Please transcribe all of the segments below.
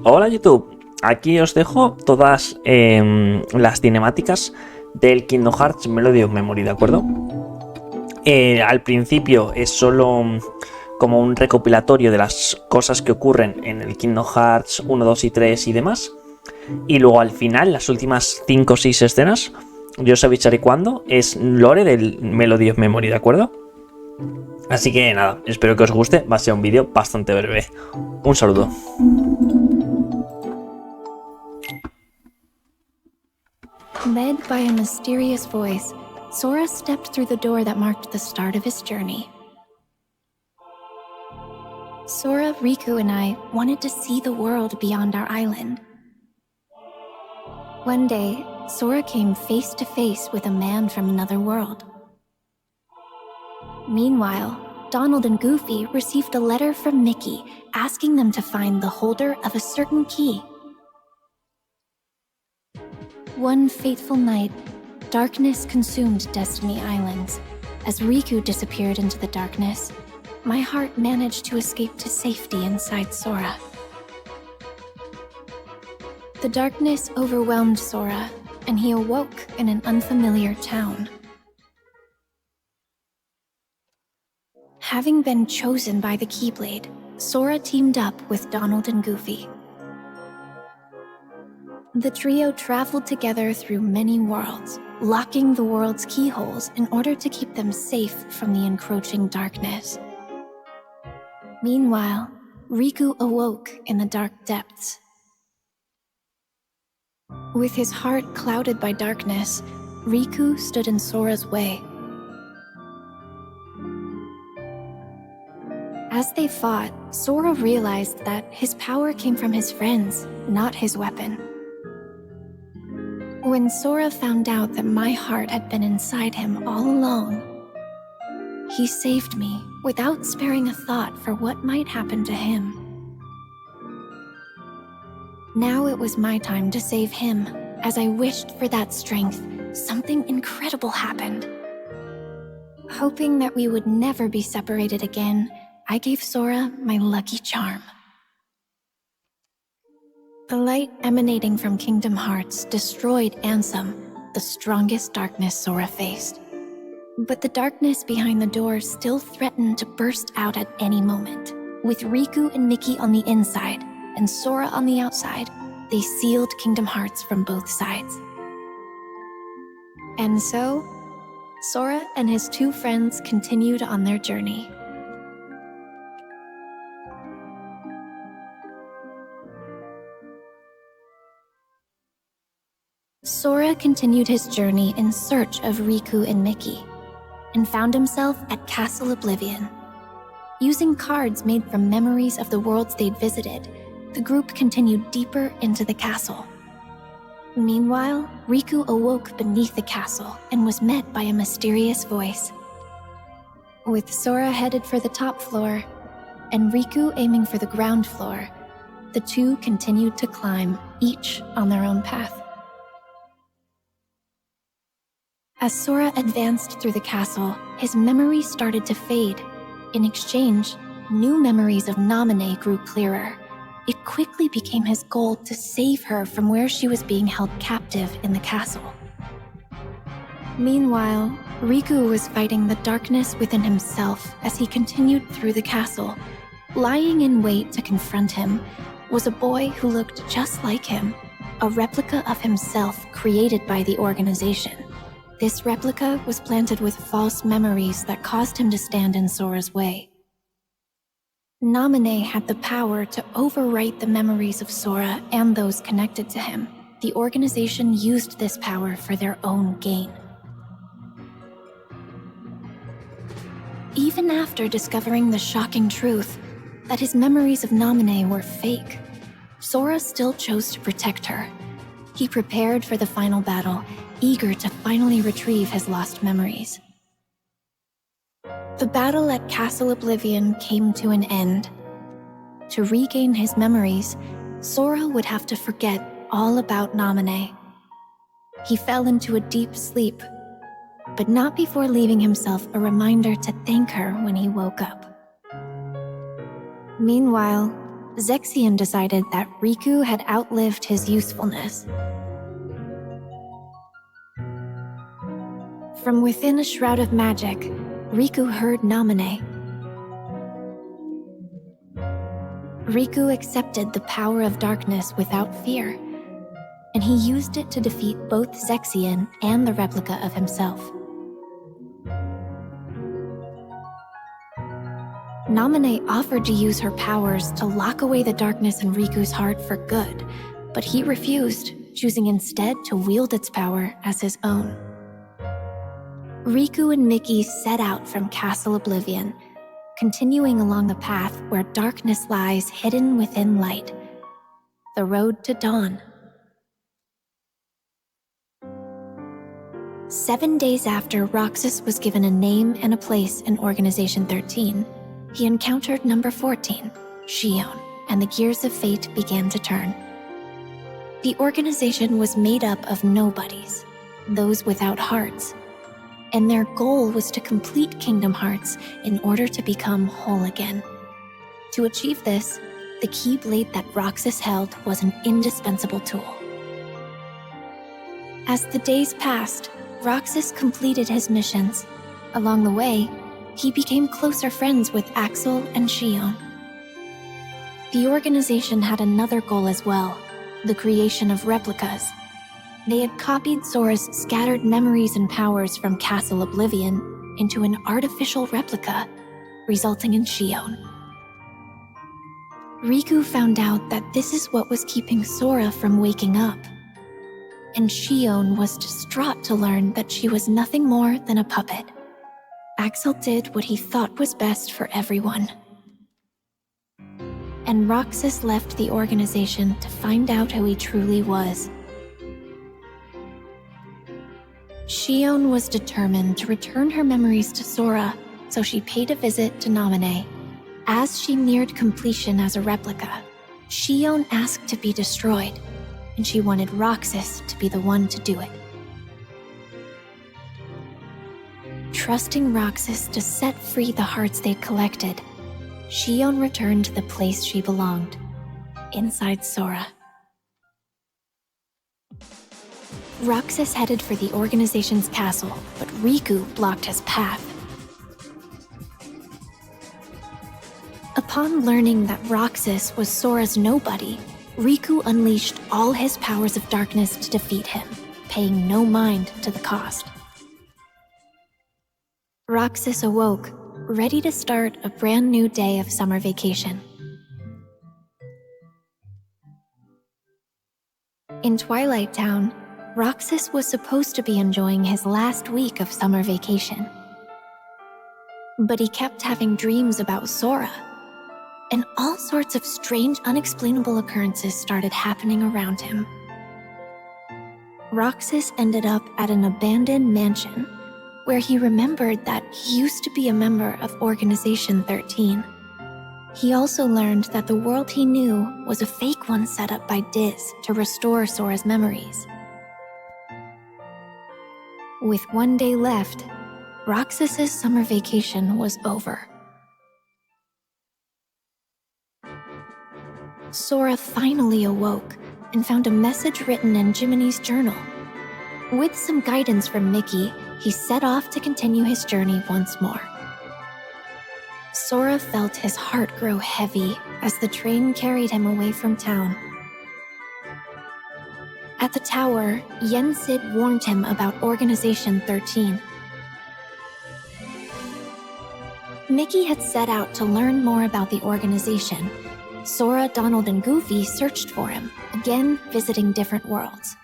Hola YouTube, aquí os dejo todas las cinemáticas del Kingdom Hearts Melody of Memory, ¿de acuerdo? Al principio es solo como un recopilatorio de las cosas que ocurren en el Kingdom Hearts 1, 2 y 3 y demás. Y luego al final, las últimas 5 o 6 escenas, yo os avisaré cuándo, es lore del Melody of Memory, ¿de acuerdo? Así que nada, espero que os guste, va a ser un vídeo bastante breve. Un saludo. Led by a mysterious voice, Sora stepped through the door that marked the start of his journey. Sora, Riku, and I wanted to see the world beyond our island. One day, Sora came face to face with a man from another world. Meanwhile, Donald and Goofy received a letter from Mickey asking them to find the holder of a certain key. One fateful night, darkness consumed Destiny Islands. As Riku disappeared into the darkness, my heart managed to escape to safety inside Sora. The darkness overwhelmed Sora, and he awoke in an unfamiliar town. Having been chosen by the Keyblade, Sora teamed up with Donald and Goofy. The trio traveled together through many worlds, locking the world's keyholes in order to keep them safe from the encroaching darkness. Meanwhile, Riku awoke in the dark depths. With his heart clouded by darkness, Riku stood in Sora's way. As they fought, Sora realized that his power came from his friends, not his weapon. When Sora found out that my heart had been inside him all along, he saved me without sparing a thought for what might happen to him. Now it was my time to save him. As I wished for that strength, something incredible happened. Hoping that we would never be separated again, I gave Sora my lucky charm. The light emanating from Kingdom Hearts destroyed Ansem, the strongest darkness Sora faced. But the darkness behind the door still threatened to burst out at any moment. With Riku and Mickey on the inside, and Sora on the outside, they sealed Kingdom Hearts from both sides. And so, Sora and his two friends continued on their journey. Sora continued his journey in search of Riku and Mickey, and found himself at Castle Oblivion. Using cards made from memories of the worlds they'd visited, the group continued deeper into the castle. Meanwhile, Riku awoke beneath the castle and was met by a mysterious voice. With Sora headed for the top floor, and Riku aiming for the ground floor, the two continued to climb, each on their own path. As Sora advanced through the castle, his memories started to fade. In exchange, new memories of Naminé grew clearer. It quickly became his goal to save her from where she was being held captive in the castle. Meanwhile, Riku was fighting the darkness within himself as he continued through the castle. Lying in wait to confront him was a boy who looked just like him, a replica of himself created by the organization. This replica was planted with false memories that caused him to stand in Sora's way. Naminé had the power to overwrite the memories of Sora and those connected to him. The organization used this power for their own gain. Even after discovering the shocking truth that his memories of Naminé were fake, Sora still chose to protect her. He prepared for the final battle, eager to finally retrieve his lost memories. The battle at Castle Oblivion came to an end. To regain his memories, Sora would have to forget all about Naminé. He fell into a deep sleep, but not before leaving himself a reminder to thank her when he woke up. Meanwhile, Xehanort decided that Riku had outlived his usefulness. From within a shroud of magic, Riku heard Namine. Riku accepted the power of darkness without fear, and he used it to defeat both Xehanort and the replica of himself. Namine offered to use her powers to lock away the darkness in Riku's heart for good, but he refused, choosing instead to wield its power as his own. Riku and Mickey set out from Castle Oblivion, continuing along the path where darkness lies hidden within light, the road to dawn. 7 days after Roxas was given a name and a place in Organization 13, he encountered number 14, Xehanort, and the gears of fate began to turn. The organization was made up of nobodies, those without hearts, and their goal was to complete Kingdom Hearts in order to become whole again. To achieve this, the Keyblade that Roxas held was an indispensable tool. As the days passed, Roxas completed his missions. Along the way, he became closer friends with Axel and Xehanort. The organization had another goal as well, the creation of replicas. They had copied Sora's scattered memories and powers from Castle Oblivion into an artificial replica, resulting in Xehanort. Riku found out that this is what was keeping Sora from waking up, and Xehanort was distraught to learn that she was nothing more than a puppet. Axel did what he thought was best for everyone. And Roxas left the organization to find out who he truly was. Xehanort was determined to return her memories to Sora, so she paid a visit to Namine. As she neared completion as a replica, Xehanort asked to be destroyed, and she wanted Roxas to be the one to do it. Trusting Roxas to set free the hearts they'd collected, Xehanort returned to the place she belonged, inside Sora. Roxas headed for the organization's castle, but Riku blocked his path. Upon learning that Roxas was Sora's nobody, Riku unleashed all his powers of darkness to defeat him, paying no mind to the cost. Roxas awoke, ready to start a brand new day of summer vacation. In Twilight Town, Roxas was supposed to be enjoying his last week of summer vacation. But he kept having dreams about Sora, and all sorts of strange, unexplainable occurrences started happening around him. Roxas ended up at an abandoned mansion, where he remembered that he used to be a member of Organization 13. He also learned that the world he knew was a fake one set up by Diz to restore Sora's memories. With 1 day left, Roxas's summer vacation was over. Sora finally awoke and found a message written in Jiminy's journal. With some guidance from Mickey, he set off to continue his journey once more. Sora felt his heart grow heavy as the train carried him away from town. At the tower, Yensid warned him about Organization 13. Mickey had set out to learn more about the organization. Sora, Donald, and Goofy searched for him, again visiting different worlds.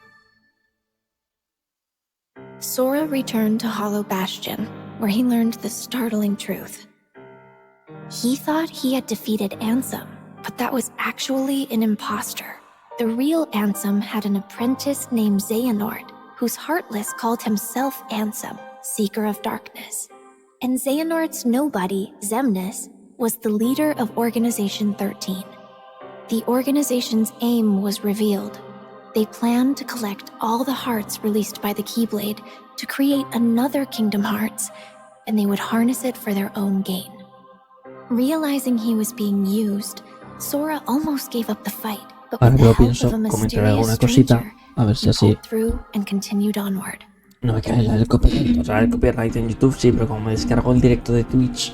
Sora returned to Hollow Bastion, where he learned the startling truth. He thought he had defeated Ansem, but that was actually an imposter. The real Ansem had an apprentice named Xehanort, whose Heartless called himself Ansem, Seeker of Darkness. And Xehanort's nobody, Xemnas, was the leader of Organization 13. The organization's aim was revealed. They planned to collect all the hearts released by the Keyblade to create another Kingdom Hearts, and they would harness it for their own gain. Realizing he was being used, Sora almost gave up the fight, but Ahora with que the lo help pienso, of a comentaré mysterious alguna cosita, stranger, a ver si he así pulled through and continued onward. no me cae el copyright. O sea, el copyright en YouTube sí, pero como me descargo el directo de Twitch,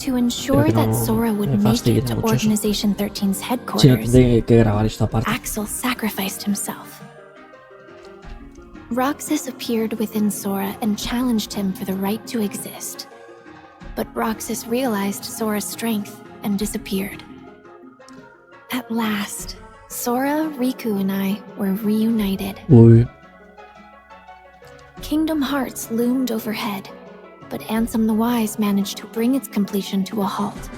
To ensure que no that Sora would me make fastidie it to mucho eso. Organization 13's Si no, headquarters, tendré que grabar esto aparte. Axel sacrificed himself. Roxas appeared within Sora and challenged him for the right to exist. But Roxas realized Sora's strength and disappeared. At last, Sora, Riku, and I were reunited. Uy. Kingdom Hearts loomed overhead, but Ansem the Wise managed to bring its completion to a halt.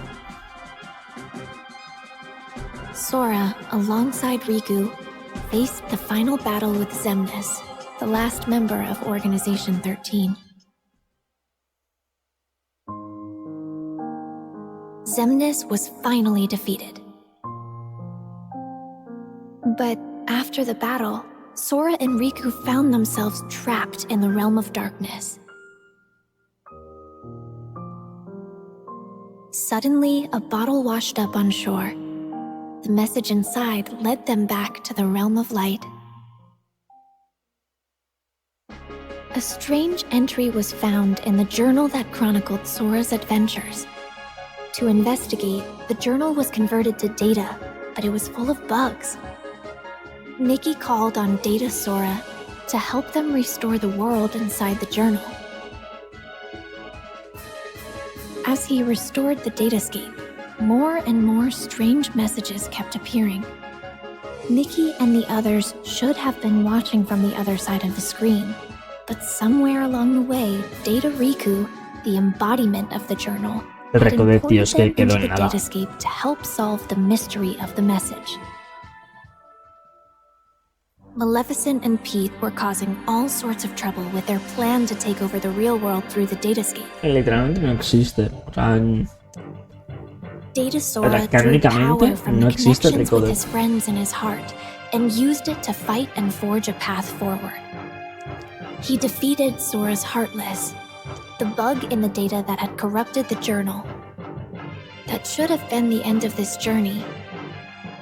Sora, alongside Riku, faced the final battle with Xemnas, the last member of Organization 13. Xemnas was finally defeated. But after the battle, Sora and Riku found themselves trapped in the realm of darkness. Suddenly, a bottle washed up on shore. The message inside led them back to the realm of light. A strange entry was found in the journal that chronicled Sora's adventures. To investigate, the journal was converted to data, but it was full of bugs. Mickey called on Data Sora to help them restore the world inside the journal. As he restored the datascape, more and more strange messages kept appearing. Mickey and the others should have been watching from the other side of the screen, but somewhere along the way, Data Riku, the embodiment of the journal, El had récord de imported tíos que them quedó into en the nada. datascape to help solve the mystery of the message. Maleficent and Pete were causing all sorts of trouble with their plan to take over the real world through the datascape. Literalmente no existe. O sea, Data Sora drew canónicamente power from no the existe el connections with recoder. his friends in his heart and used it to fight and forge a path forward. He defeated Sora's Heartless, the bug in the data that had corrupted the journal. That should have been the end of this journey,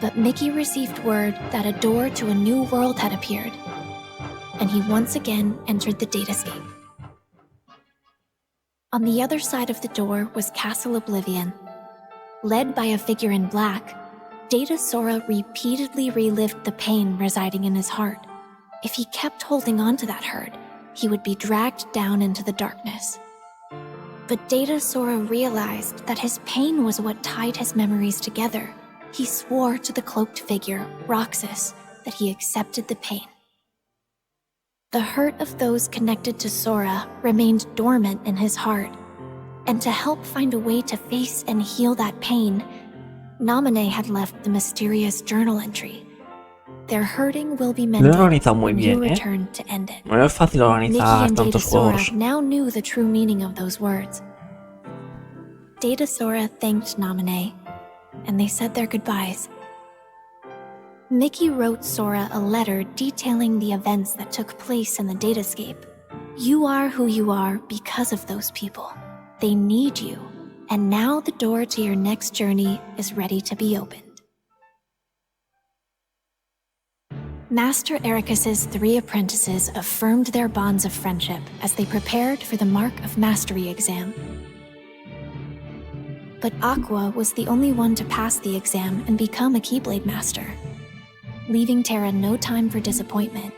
but Mickey received word that a door to a new world had appeared, and he once again entered the datascape. On the other side of the door was Castle Oblivion. Led by a figure in black, Data Sora repeatedly relived the pain residing in his heart. If he kept holding on to that hurt, he would be dragged down into the darkness. But Data Sora realized that his pain was what tied his memories together. He swore to the cloaked figure, Roxas, that he accepted the pain. The hurt of those connected to Sora remained dormant in his heart, and to help find a way to face and heal that pain, Naminé had left the mysterious journal entry. Their hurting will be Lo he mended organizado muy when you bien, return to end it. No es fácil Mickey organizar and Data tantos Sora juegos. now knew the true meaning of those words. Data Sora thanked Naminé, and they said their goodbyes. Mickey wrote Sora a letter detailing the events that took place in the datascape. You are who you are because of those people. They need you, and now the door to your next journey is ready to be opened. Master Ericus's 3 apprentices affirmed their bonds of friendship as they prepared for the Mark of Mastery exam. But Aqua was the only one to pass the exam and become a Keyblade Master. Leaving Terra no time for disappointment,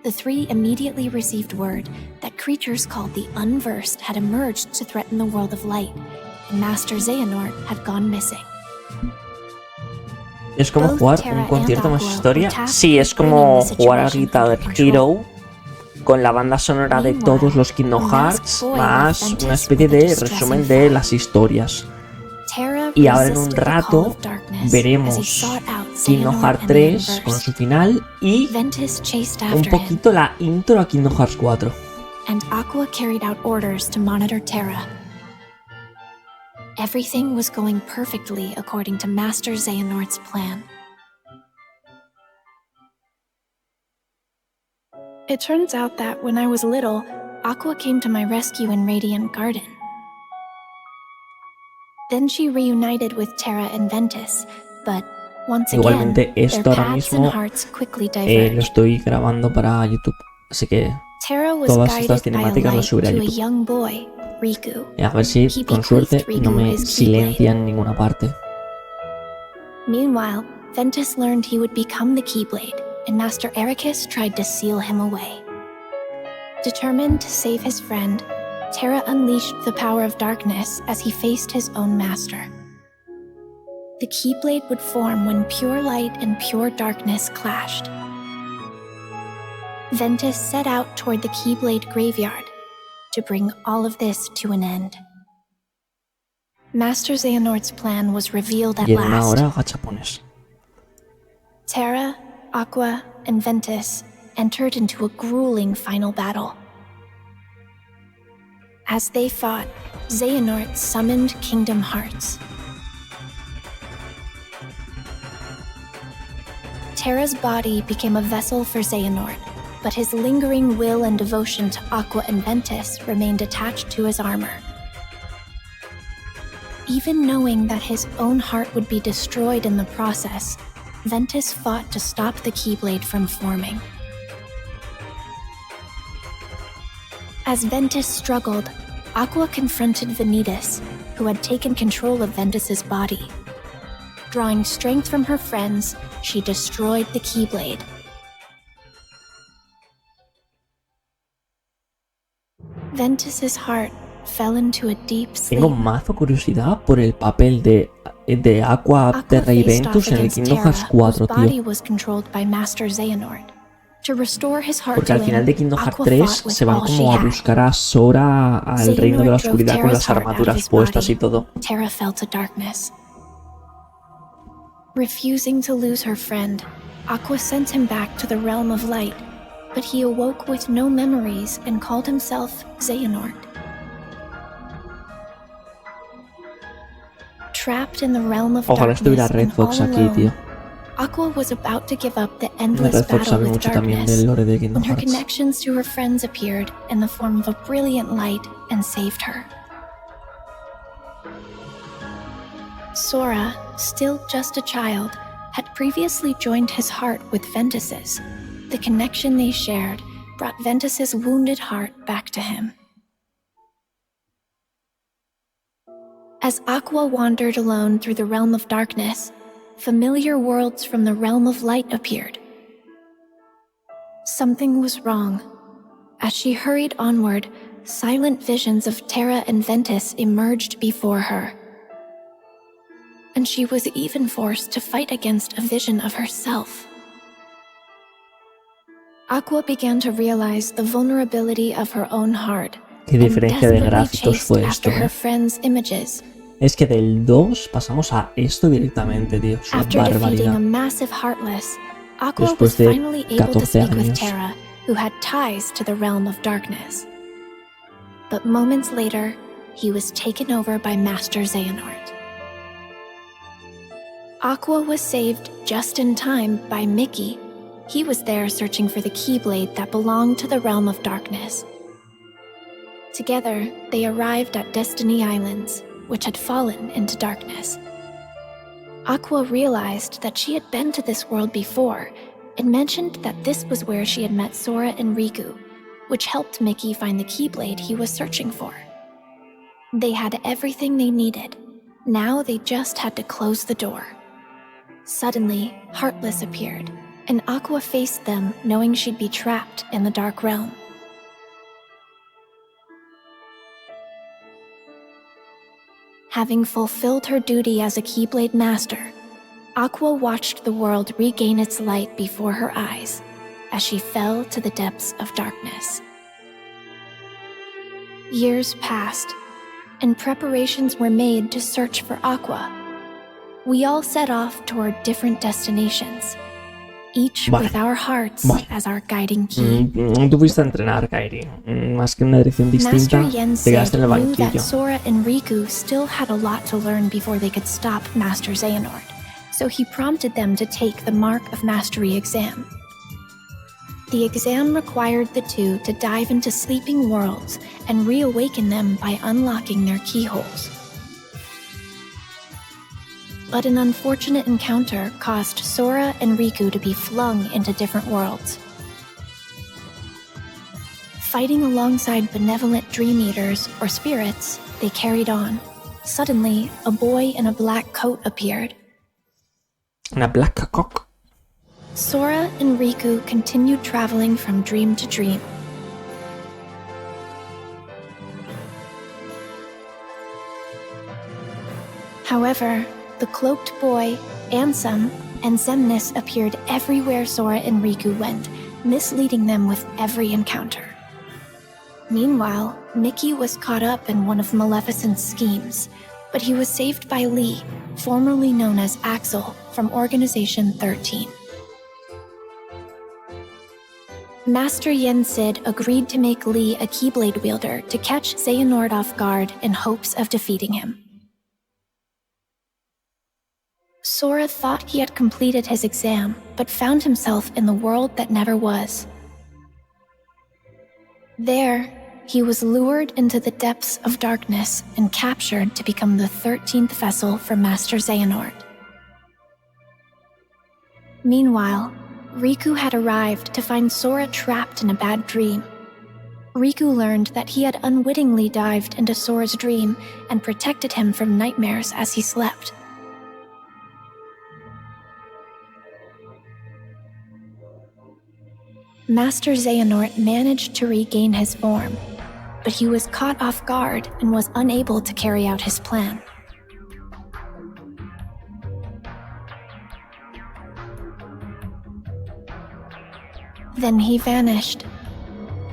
the 3 immediately received word that creatures called the Unversed had emerged to threaten the world of light, and Master Xehanort had gone missing. Es como jugar un concierto más historia. Sí, es como jugar a Guitar Hero con la banda sonora de todos los Kingdom Hearts, más una especie de resumen de las historias. Y ahora en un rato veremos Kingdom Hearts 3 con su final y un poquito la intro a Kingdom Hearts 4. And Aqua carried out orders to monitor Terra. Everything was going perfectly according to Master Xehanort's plan. It turns out that when I was little, Aqua came to my rescue in Radiant Garden. Then she reunited with Terra and Ventus, but Once Igualmente, again, their esto ahora paths and mismo hearts quickly lo diverged. estoy grabando para YouTube, así que Terra was todas estas guided by a cinemáticas las light subiré a to a YouTube. young boy, Riku. A ver si, He con bequeathed suerte, no Riku me his silencia en ninguna parte. Meanwhile, Ventus learned he would become the Keyblade, and Master Ericus tried to seal him away. Determined to save his friend, Terra unleashed the power of darkness as he faced his own master. The Keyblade would form when pure light and pure darkness clashed. Ventus set out toward the Keyblade graveyard to bring all of this to an end. Master Xehanort's plan was revealed at Y en una last. hora, gachapones. Terra, Aqua, and Ventus entered into a grueling final battle. As they fought, Xehanort summoned Kingdom Hearts. Terra's body became a vessel for Xehanort, but his lingering will and devotion to Aqua and Ventus remained attached to his armor. Even knowing that his own heart would be destroyed in the process, Ventus fought to stop the Keyblade from forming. As Ventus struggled, Aqua confronted Vanitas, who had taken control of Ventus's body. Drawing strength from her friends, she destroyed the Keyblade. Ventus's heart fell into a deep sleep. Tengo mazo curiosidad por el papel de Aqua, Terra y Ventus en el Kingdom Hearts 4, tío. Porque al final de Kingdom Hearts 3 se van como a buscar a Sora al reino de la oscuridad con las armaduras puestas y todo. Terra fell to darkness. Refusing to lose her friend, Aqua sent him back to the realm of light, but he awoke with no memories and called himself Xehanort. Trapped in the realm of Ojalá darkness estuviera Red and Fox all aquí, alone, tío. Aqua was about to give up the endless Red Fox battle sabe with mucho también darkness del lore de Kingdom when her Hearts. connections to her friends appeared in the form of a brilliant light and saved her. Sora, still just a child, had previously joined his heart with Ventus's. The connection they shared brought Ventus's wounded heart back to him. As Aqua wandered alone through the realm of darkness, familiar worlds from the realm of light appeared. Something was wrong. As she hurried onward, silent visions of Terra and Ventus emerged before her. And she was even forced to fight against a vision of herself. Aqua began to realize the vulnerability of her own heart. Qué diferencia de gráficos fue esto, her friends' images. Es que del 2 pasamos a esto directamente, tío. Es una After defeating a barbaridad. massive Heartless, Aqua Después was de finally able to 14 speak with años. Terra, who had ties to the realm of darkness. But moments later, he was taken over by Master Xehanort. Aqua was saved just in time by Mickey. He was there searching for the Keyblade that belonged to the realm of darkness. Together, they arrived at Destiny Islands, which had fallen into darkness. Aqua realized that she had been to this world before and mentioned that this was where she had met Sora and Riku, which helped Mickey find the Keyblade he was searching for. They had everything they needed. Now they just had to close the door. Suddenly, Heartless appeared, and Aqua faced them knowing she'd be trapped in the Dark Realm. Having fulfilled her duty as a Keyblade Master, Aqua watched the world regain its light before her eyes as she fell to the depths of darkness. Years passed, and preparations were made to search for Aqua. We all set off toward different destinations, each with our hearts as our guiding key. Tú fuiste a entrenar, Kairi. Más que una dirección distinta, Master Yen te quedaste en el knew that banquillo. Sora and Riku still had a lot to learn before they could stop Master Xehanort, so he prompted them to take the Mark of Mastery exam. The exam required the two to dive into sleeping worlds and reawaken them by unlocking their keyholes. but an unfortunate encounter caused Sora and Riku to be flung into different worlds. Fighting alongside benevolent dream eaters or spirits, they carried on. Suddenly, a boy in a black coat appeared. Una black cock. Sora and Riku continued traveling from dream to dream. However, the cloaked boy, Ansem, and Xemnas appeared everywhere Sora and Riku went, misleading them with every encounter. Meanwhile, Mickey was caught up in one of Maleficent's schemes, but he was saved by Lee, formerly known as Axel, from Organization 13. Master Yen Sid agreed to make Lee a Keyblade wielder to catch Xehanort off guard in hopes of defeating him. Sora thought he had completed his exam, but found himself in the world that never was. There, he was lured into the depths of darkness and captured to become the 13th vessel for Master Xehanort. Meanwhile, Riku had arrived to find Sora trapped in a bad dream. Riku learned that he had unwittingly dived into Sora's dream and protected him from nightmares as he slept. Master Xehanort managed to regain his form, but he was caught off guard and was unable to carry out his plan. Then he vanished,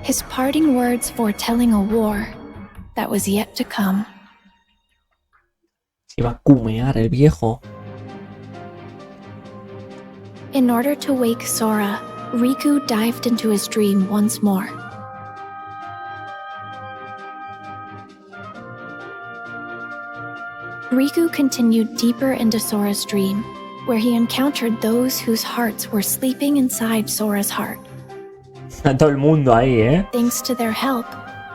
his parting words foretelling a war that was yet to come. Se iba a cumear el viejo. In order to wake Sora, Riku dived into his dream once more. Riku continued deeper into Sora's dream, where he encountered those whose hearts were sleeping inside Sora's heart. Todo el mundo ahí, ¿eh? Thanks to their help,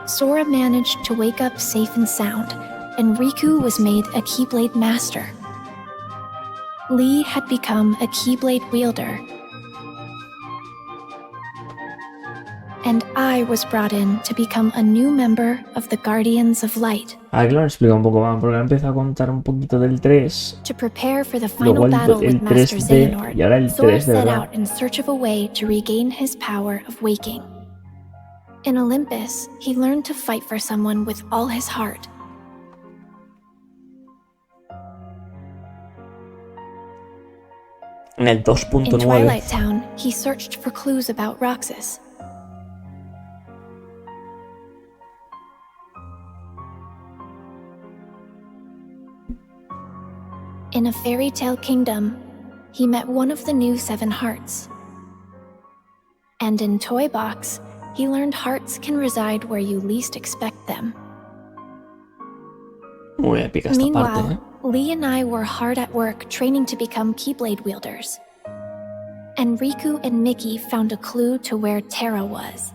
Sora managed to wake up safe and sound, and Riku was made a Keyblade Master. Lee had become a Keyblade wielder, and I was brought in to become a new member of the Guardians of Light. Ah, claro, explica un poco más, porque empieza a contar un poquito del 3. To prepare for the final Luego battle el with Master 3D, Xehanort, y ahora el Sora 3 de set verdad. out in search of a way to regain his power of waking. In Olympus, he learned to fight for someone with all his heart. En el In 2.9. Twilight Town, he searched for clues about Roxas. In a fairy tale kingdom, he met one of the new 7 hearts. And in Toy Box, he learned hearts can reside where you least expect them. Muy épica esta parte, ¿eh? Meanwhile, Lee and I were hard at work training to become Keyblade wielders. And Riku and Mickey found a clue to where Terra was.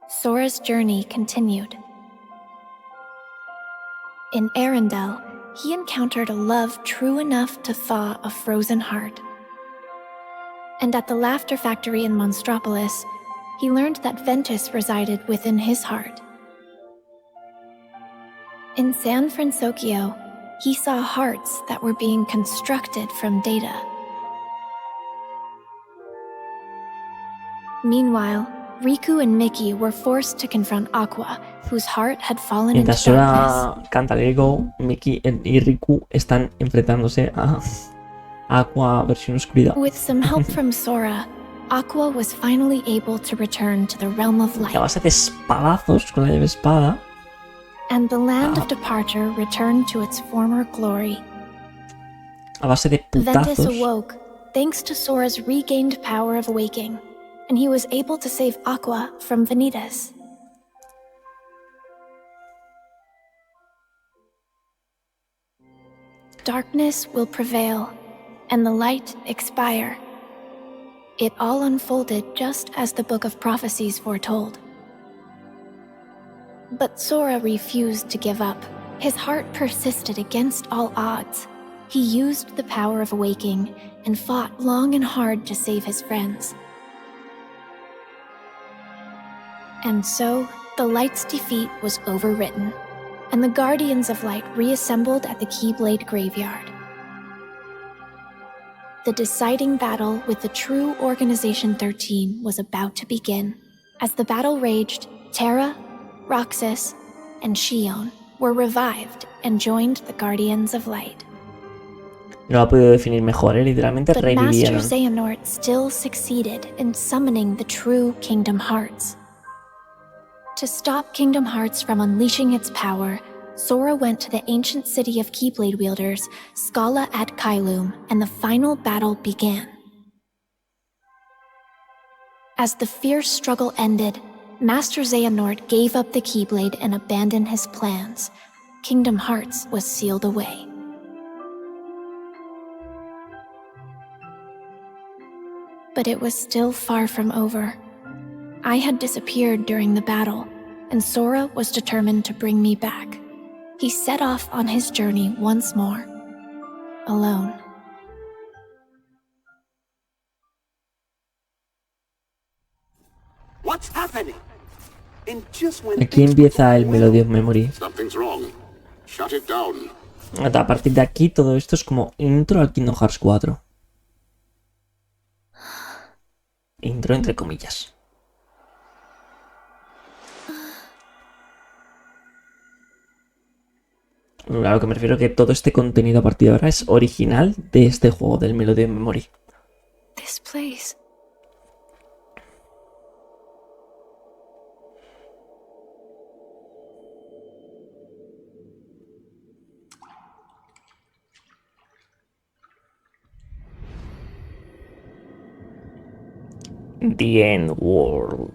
Sora's journey continued. In Arendelle, he encountered a love true enough to thaw a frozen heart. And at the Laughter Factory in Monstropolis, he learned that Ventus resided within his heart. In San Francisco, he saw hearts that were being constructed from data. Meanwhile, Riku and Mickey were forced to confront Aqua, whose heart had fallen into Mientras darkness. Sora canta Dejo, Mickey y Riku están enfrentándose a Aqua versión oscuridad. With some help from Sora, Aqua was finally able to return to the realm of Y a light, base de espadazos con la llave espada. and the land of departure returned to its former glory. A base de Ventus putazos. awoke thanks to Sora's regained power of waking, and he was able to save Aqua from Vanitas. Darkness will prevail, and the light expire. It all unfolded just as the Book of Prophecies foretold. But Sora refused to give up. His heart persisted against all odds. He used the power of awaking and fought long and hard to save his friends. And so, the Light's defeat was overwritten, and the Guardians of Light reassembled at the Keyblade Graveyard. The deciding battle with the true Organization 13 was about to begin. As the battle raged, Terra, Roxas, and Xion were revived and joined the Guardians of Light. No lo ha podido definir mejor, literalmente But Master revivieron. Xehanort still succeeded in summoning the true Kingdom Hearts. To stop Kingdom Hearts from unleashing its power, Sora went to the ancient city of Keyblade wielders, Scala at Kylum, and the final battle began. As the fierce struggle ended, Master Xehanort gave up the Keyblade and abandoned his plans. Kingdom Hearts was sealed away. But it was still far from over. I had disappeared during the battle, and Sora was determined to bring me back. He set off on his journey once more, alone. What's happening? And just when Aquí empieza el Melody of Memory. something's wrong. Shut it down. A partir de aquí todo esto es como intro al Kingdom Hearts 4. Intro entre comillas. A lo que me refiero que todo este contenido a partir de ahora es original de este juego, del Melody of Memory. This place. The End World.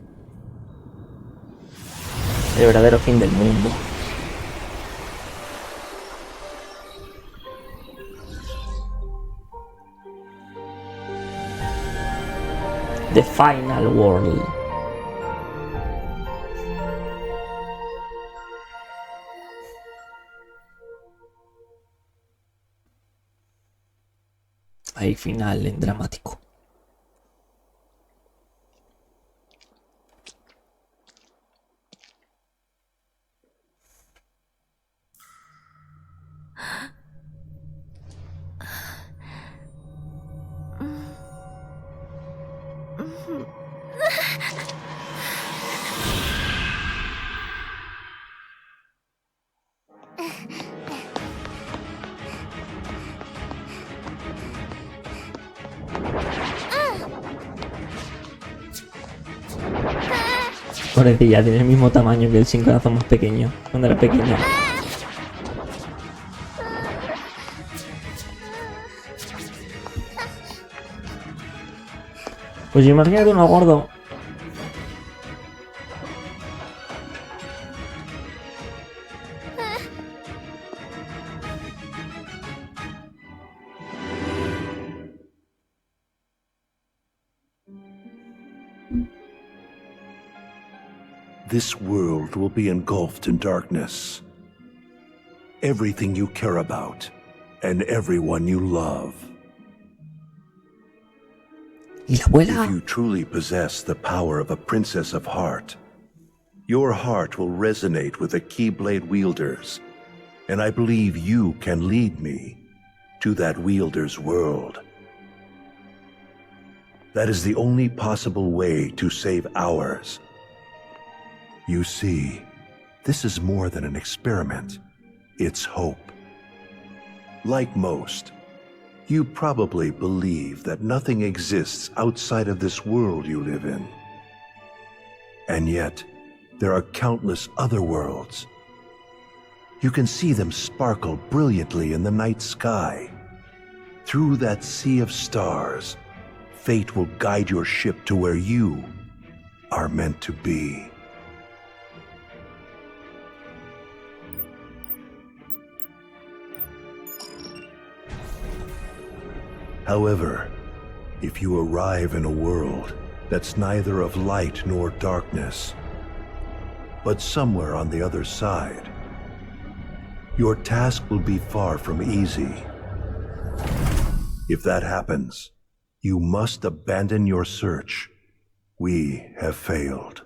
El verdadero fin del mundo. The Final World. Hay final en dramático. Pobrecilla, tiene el mismo tamaño que el sin corazón más pequeño, cuando era pequeño. Pues imagínate uno gordo. This world will be engulfed in darkness. Everything you care about, and everyone you love. Y la abuela. If you truly possess the power of a princess of heart, your heart will resonate with the Keyblade wielders, and I believe you can lead me to that wielder's world. That is the only possible way to save ours. You see, this is more than an experiment. It's hope. Like most, you probably believe that nothing exists outside of this world you live in. And yet, there are countless other worlds. You can see them sparkle brilliantly in the night sky. Through that sea of stars, fate will guide your ship to where you are meant to be. However, if you arrive in a world that's neither of light nor darkness, but somewhere on the other side. Your task will be far from easy. If that happens, you must abandon your search. We have failed.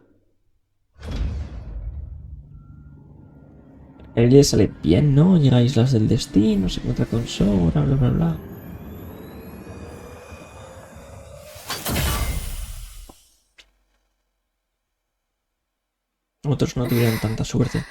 El día sale bien, ¿no? Llega a Islas del Destino, se encuentra con Sora, bla bla bla. Otros no tuvieron tanta suerte.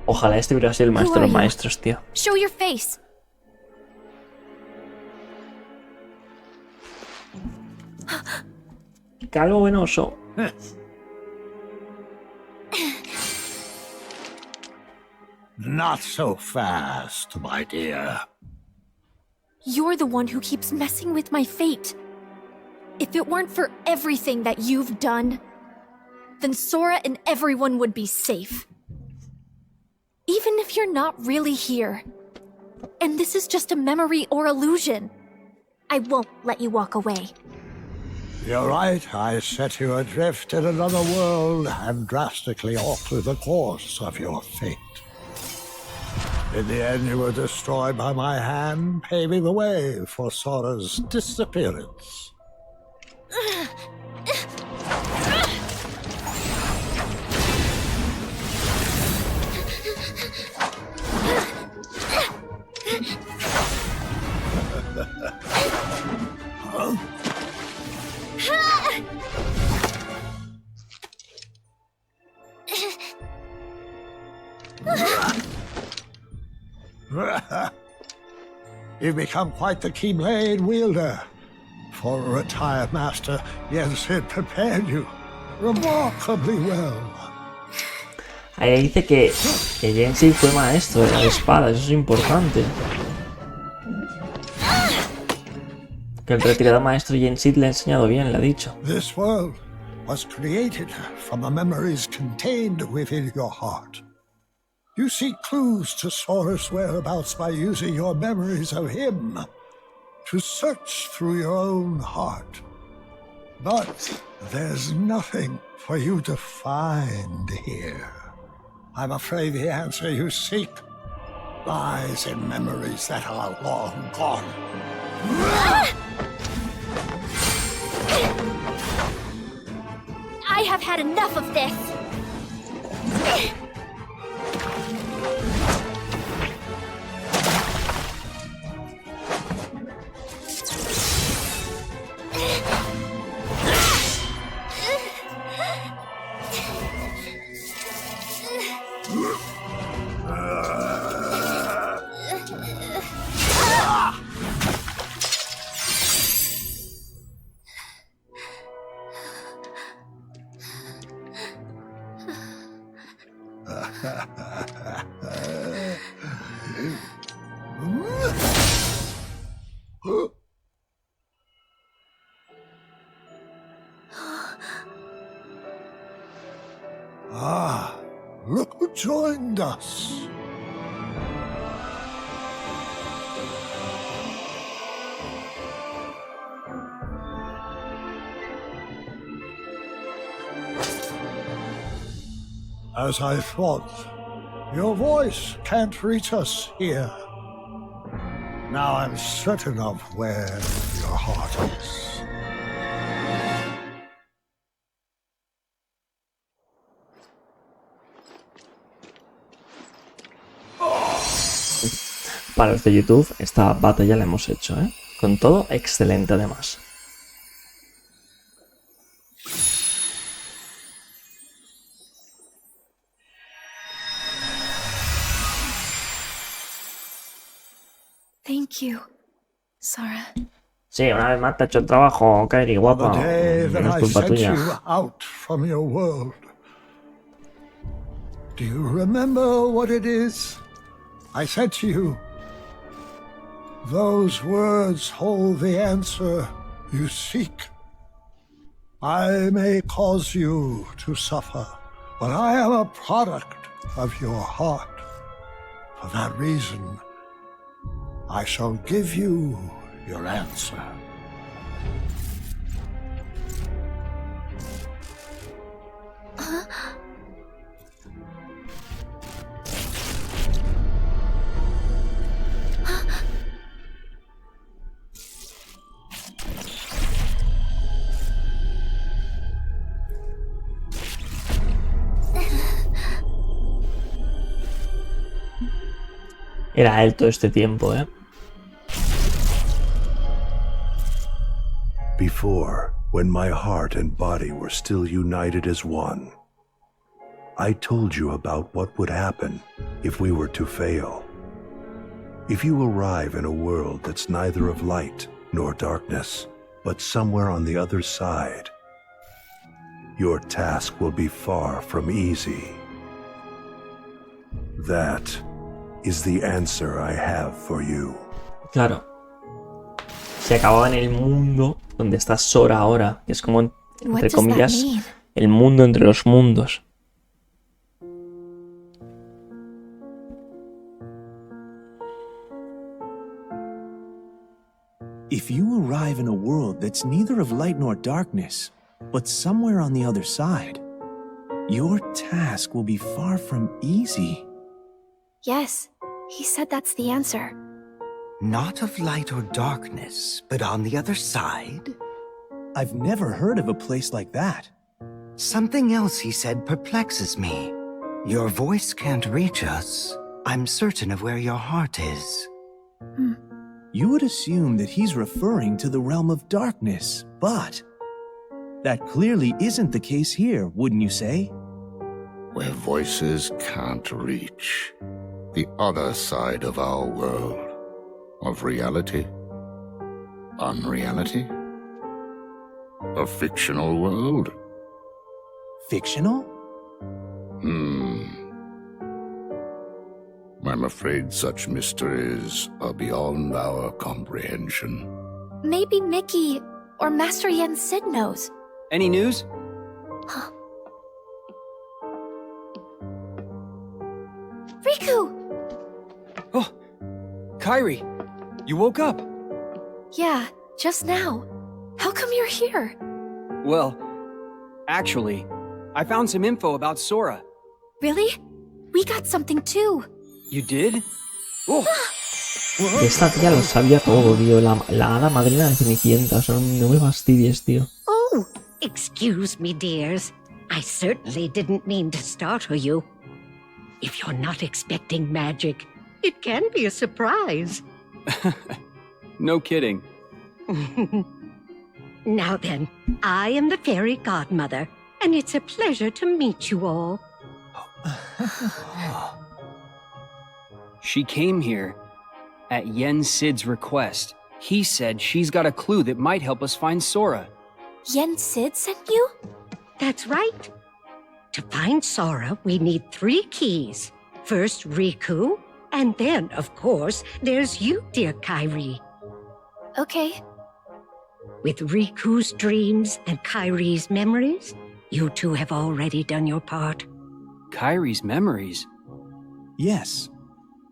Ojalá este hubiera sido el maestro de los maestros, tío. Show your face. Calvo venoso. Not so fast, my dear. You're the one who keeps messing with my fate. If it weren't for everything that you've done, then Sora and everyone would be safe. Even if you're not really here, and this is just a memory or illusion, I won't let you walk away. You're right, I set you adrift in another world and drastically altered the course of your fate. In the end, you were destroyed by my hand, paving the way for Sora's disappearance. You've become quite the Keyblade wielder. For a retired master, yes, it prepared you remarkably well. Ahí dice que Jensi fue maestro de la espada, eso es importante. Que el retirado maestro Jensi le ha enseñado bien, le ha dicho. This world was created from the memories contained within your heart. You seek clues to Sora's whereabouts by using your memories of him to search through your own heart. But there's nothing for you to find here. I'm afraid the answer you seek lies in memories that are long gone. I have had enough of this. Ah, look who joined us. As I thought, your voice can't reach us here. Now I'm certain of where your heart is. Para los de YouTube, esta batalla la hemos hecho, ¿eh? Con todo, excelente además. Thank you, Sora. Sí, una vez más te ha hecho el trabajo, Kairi, On guapa. the day that No es I culpa sent tuya. you out from your world. Do you remember what it is I said to you? Those words hold the answer you seek. I may cause you to suffer, but I am a product of your heart. For that reason, I shall give you your answer. Era él todo este tiempo, ¿eh? Before, when my heart and body were still united as one, I told you about what would happen if we were to fail. If you arrive in a world that's neither of light nor darkness, but somewhere on the other side, your task will be far from easy. That is the answer I have for you. Claro. Se acababa en el mundo donde está Sora ahora, que es como, What entre does that comillas, mean? el mundo entre los mundos. If you arrive in a world that's neither of light nor darkness, but somewhere on the other side, your task will be far from easy. Yes, he said that's the answer. Not of light or darkness, but on the other side? I've never heard of a place like that. Something else he said perplexes me. Your voice can't reach us. I'm certain of where your heart is. You would assume that he's referring to the realm of darkness, but that clearly isn't the case here, wouldn't you say? Where voices can't reach. The other side of our world. Of reality. Unreality. A fictional world. Fictional? I'm afraid such mysteries are beyond our comprehension. Maybe Mickey or Master Yen Sid knows. Any news? Riku! Oh, Kairi, you woke up. Yeah, just now. How come you're here? Well, actually, I found some info about Sora. Really? We got something too. You did? Oh, Esta tía lo sabía todo, tío. La hada madrina de Cenicienta. O sea, no me fastidies, tío. Oh, excuse me, dears. I certainly didn't mean to startle you. If you're not expecting magic, it can be a surprise. no kidding. Now then, I am the fairy godmother, and it's a pleasure to meet you all. She came here at Yen Sid's request. He said she's got a clue that might help us find Sora. Yen Sid sent you? That's right. To find Sora, we need 3 keys. First, Riku, and then, of course, there's you, dear Kairi. Okay. With Riku's dreams and Kairi's memories, you two have already done your part. Kairi's memories? Yes.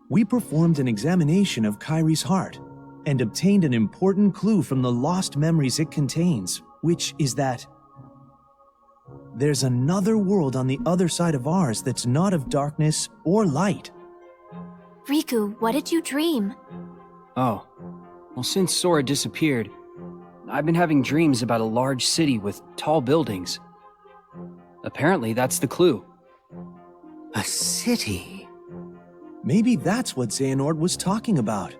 We performed an examination of Kairi's heart and obtained an important clue from the lost memories it contains, which is that there's another world on the other side of ours that's not of darkness or light. Riku, what did you dream? Oh. Well, since Sora disappeared, I've been having dreams about a large city with tall buildings. Apparently, that's the clue. A city? Maybe that's what Xehanort was talking about.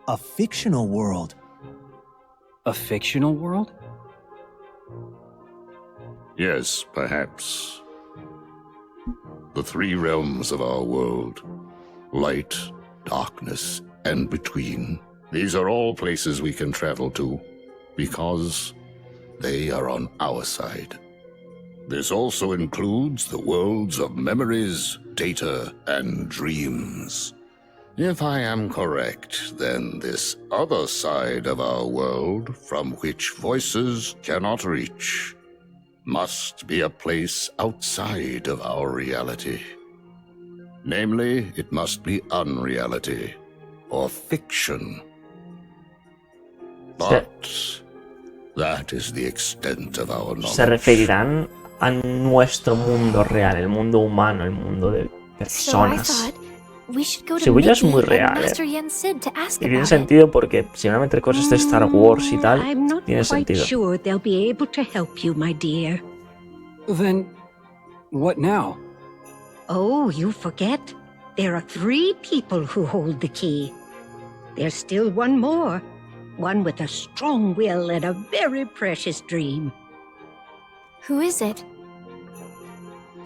A fictional world. A fictional world? Yes, perhaps. The 3 realms of our world. Light, darkness, and between. These are all places we can travel to, because they are on our side. This also includes the worlds of memories, data, and dreams. If I am correct, then this other side of our world, from which voices cannot reach, must be a place outside of our reality. Namely, it must be unreality, or fiction. But that is the extent of our knowledge. Se referirán a nuestro mundo real, el mundo humano, el mundo de personas. Si voy es muy real, Y tiene sentido porque si van a meter cosas de Star Wars y tal, tiene sentido. Sure they'll be able to help you, my dear. Then, what now? Oh, you forget. There are 3 people who hold the key. There's still one more. One with a strong will and a very precious dream. Who is it?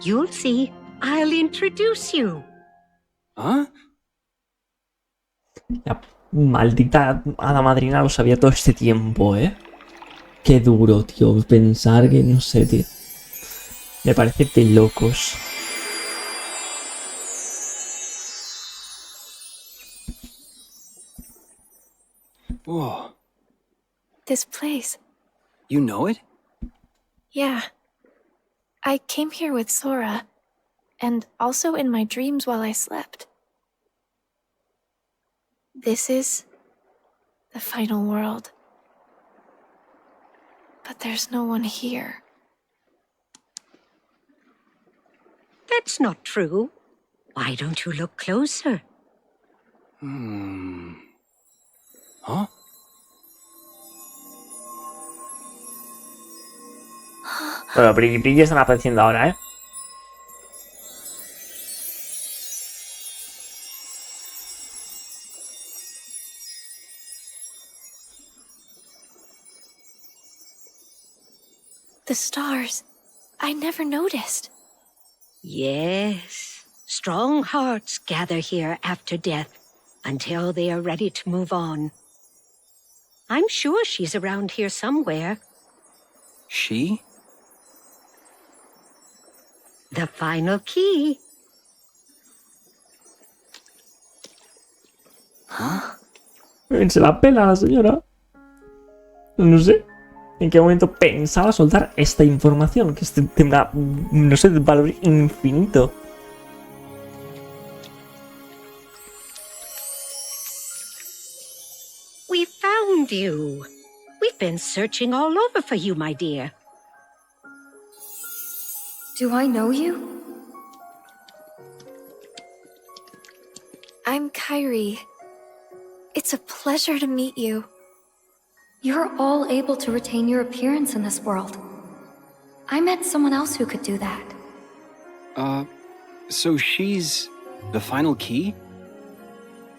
You'll see. I'll introduce you. ¿Ah? La maldita hada madrina lo sabía todo este tiempo, ¿eh? Qué duro, tío, pensar que no sé, tío. Me parece de locos. Whoa. This place. You know it? Yeah. I came here with Sora, and also in my dreams while I slept. This is the final world. But there's no one here. That's not true. Why don't you look closer? Huh? Bueno, brilli brilli están apareciendo ahora, ¿eh? The stars. I never noticed. Yes. Strong hearts gather here after death until they are ready to move on. I'm sure she's around here somewhere. She? The final key. Se la pela la señora. No sé en qué momento pensaba soltar esta información, que tendrá, no sé, de valor infinito. We found you. We've been searching all over for you, my dear. Do I know you? I'm Kyrie. It's a pleasure to meet you. You're all able to retain your appearance in this world. I met someone else who could do that. So she's the final key?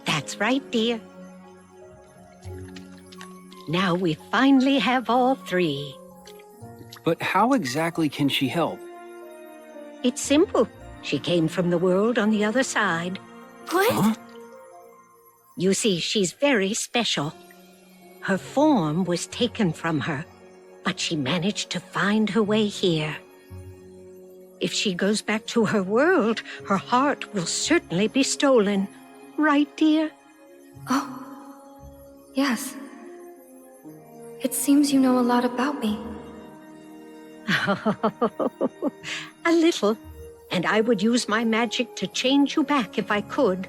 That's right, dear. Now we finally have all 3. But how exactly can she help? It's simple. She came from the world on the other side. What? Huh? You see, she's very special. Her form was taken from her, but she managed to find her way here. If she goes back to her world, her heart will certainly be stolen. Right, dear? Oh. Yes. It seems you know a lot about me. A little. And I would use my magic to change you back if I could.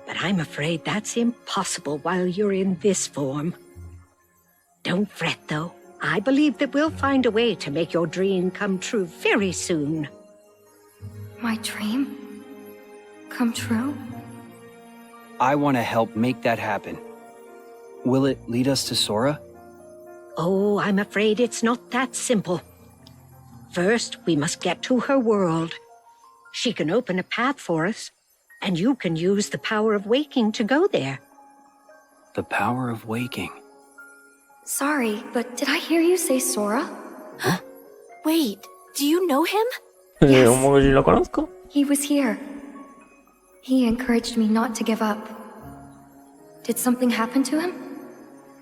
But I'm afraid that's impossible while you're in this form. Don't fret, though. I believe that we'll find a way to make your dream come true very soon. My dream? Come true? I want to help make that happen. Will it lead us to Sora? Oh, I'm afraid it's not that simple. First, we must get to her world. She can open a path for us, and you can use the power of waking to go there. The power of waking. Sorry, but did I hear you say Sora? Huh? Wait, do you know him? Yes. ¿Cómo que si lo conozco? He was here. He encouraged me not to give up. Did something happen to him?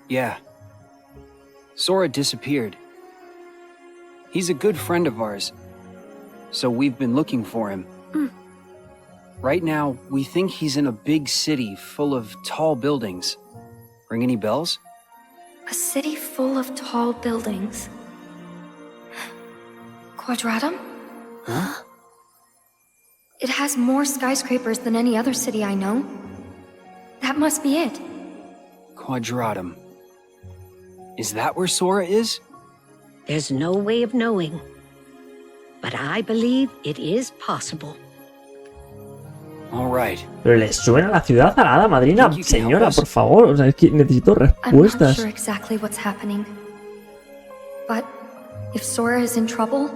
Yeah. Sora disappeared. He's a good friend of ours, so we've been looking for him. Right now, we think he's in a big city full of tall buildings. Ring any bells? A city full of tall buildings. Quadratum? Huh? It has more skyscrapers than any other city I know. That must be it. Quadratum. Is that where Sora is? There's no way of knowing. But I believe it is possible. All right. Pero le suena la ciudad a la hada madrina. Think you can help Señora, us? por favor. O sea, es que necesito I'm not respuestas. sure exactly what's happening. But if Sora is in trouble,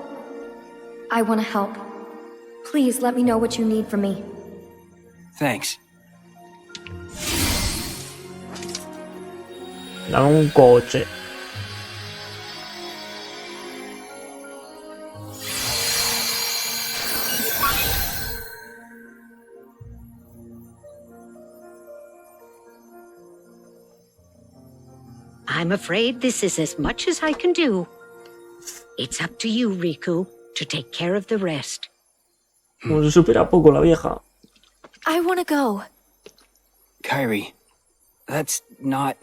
I want to help. Please let me know what you need from me. Thanks. Dame un coche. I'm afraid this is as much as I can do. It's up to you, Riku, to take care of the rest. Como se supera poco la vieja. I want to go. Kairi, that's not...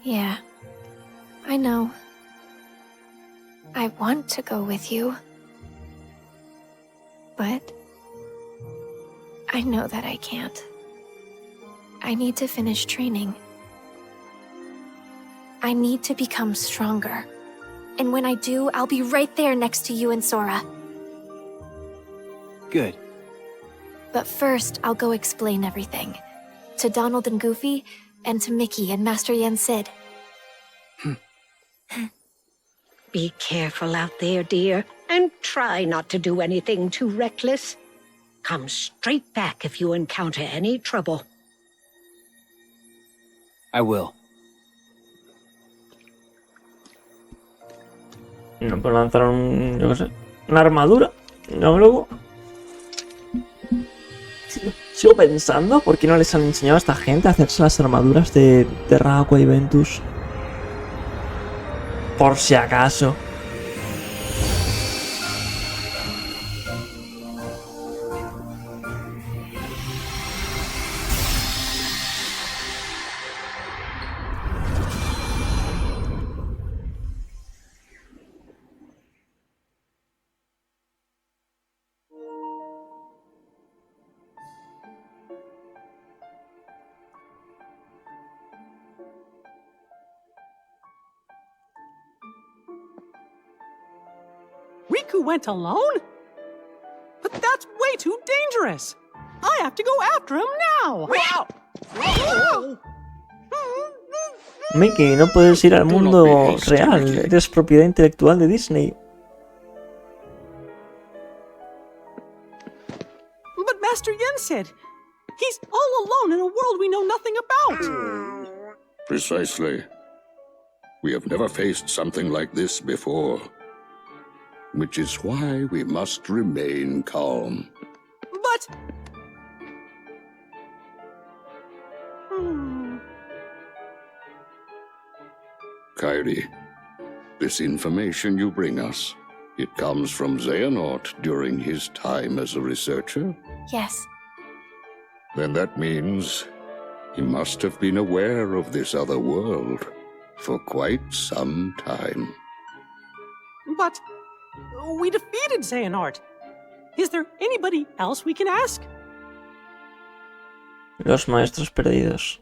Yeah, I know. I want to go with you. But I know that I can't. I need to finish training. I need to become stronger. And when I do, I'll be right there next to you and Sora. Good. But first, I'll go explain everything. To Donald and Goofy, and to Mickey and Master Yen Sid. Be careful out there, dear, and try not to do anything too reckless. Come straight back if you encounter any trouble. I will. No puedo lanzar yo qué sé, una armadura. No, luego. Sigo pensando por qué no les han enseñado a esta gente a hacerse las armaduras de Terra, Aqua y Ventus. Por si acaso. Riku went alone? But that's way too dangerous! I have to go after him now! Mickey, no puedes ir al mundo real. Eres propiedad intelectual de Disney. But Master Yen said he's all alone in a world we know nothing about! Precisely. We have never faced something like this before. Which is why we must remain calm. But... Kairi, this information you bring us, it comes from Xehanort during his time as a researcher? Yes. Then that means he must have been aware of this other world for quite some time. But... we defeated Xehanort. Is there anybody else we can ask? Los maestros perdidos.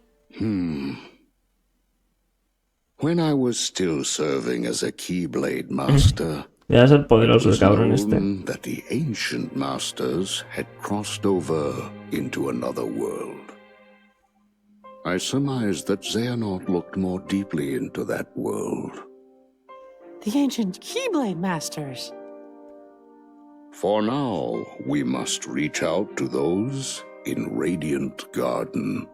When I was still serving as a Keyblade Master, Ya es el it poderoso el was cabrón este. known that the ancient masters had crossed over into another world. I surmised that Xehanort looked more deeply into that world. The ancient Keyblade Masters. For now, we must reach out to those in Radiant Garden.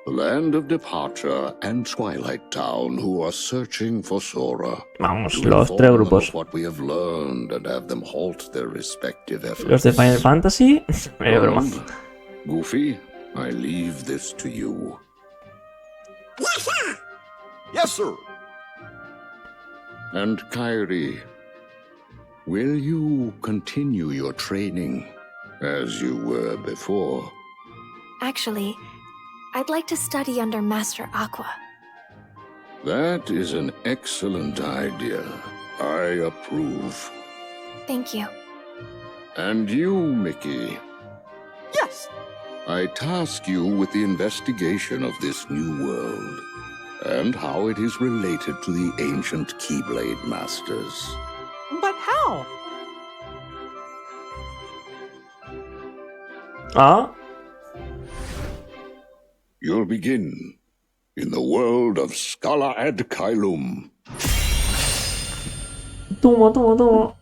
the land of departure and Twilight Town, who are searching for Sora. Vamos, To los inform tres them grupos. of what we have learned and have them halt their respective efforts. Los de Final Fantasy. Broma. Goofy, I leave this to you. Yes, sir! Yes, sir. And Kairi, will you continue your training as you were before? Actually, I'd like to study under Master Aqua. That is an excellent idea. I approve. Thank you. And you, Mickey, Yes. I task you with the investigation of this new world and how it is related to the ancient Keyblade Masters. But how? Ah, You'll begin in the world of Scala ad Caelum. toma.